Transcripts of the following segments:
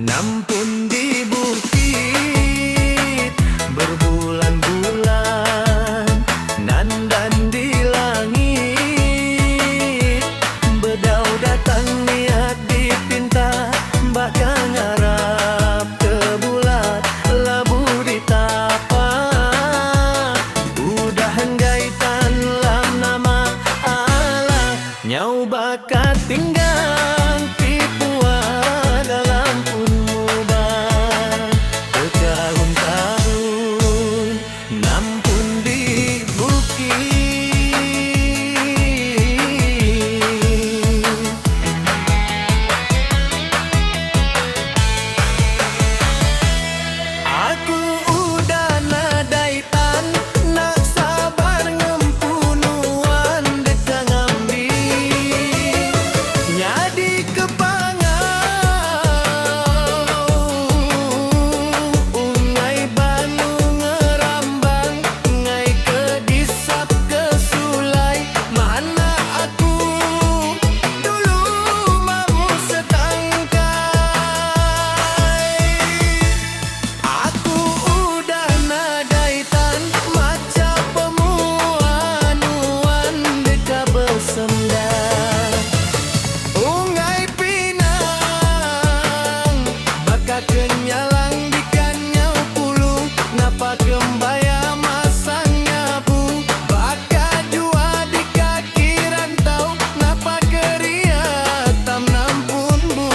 Nampun di bukit berbulan-bulan, nandan di langit. Bedau datang niat dipinta, bakal ngarap ke bulat, labu ditapak. Udah henggaitan lam nama Allah, nyau bakat tinggal tipuan dalam pun mubah. Bertahun-tahun nampun di bukit. Aku udah nadaitan, nak sabar ngempunuan dekang ambi. Nyadi kepangau, ungai banu ngerambang, ngai kedisap ke sulai. Mana aku dulu mau setangkai. Aku udah nadaitan maca pemuanuan deka bersendak. Ungai pinang baka kenyalang dikanyau pulung, napa kembaya masangnya bu. Baka jua di kaki rantau, napa keria tam nampun bu.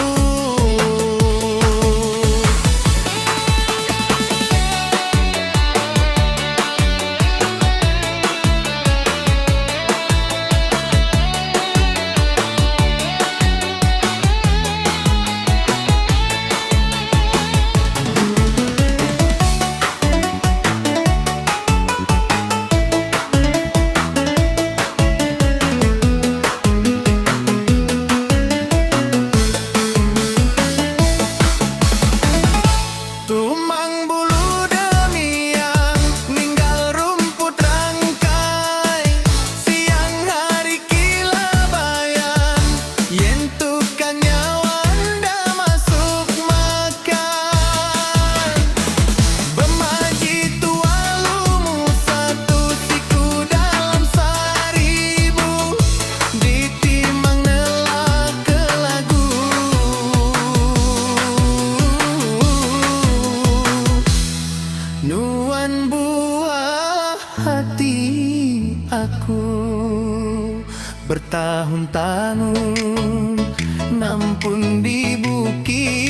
Tumang bulu demiang, ninggal rumput rangkai. Siang hari kilabayan, yen tukang nyawa anda masuk makan. Bemaji tua lumu satu siku dalam seribu, ditimang nelak ke lagu. Nuan buah hati aku, bertahun-tahun nampun di bukit.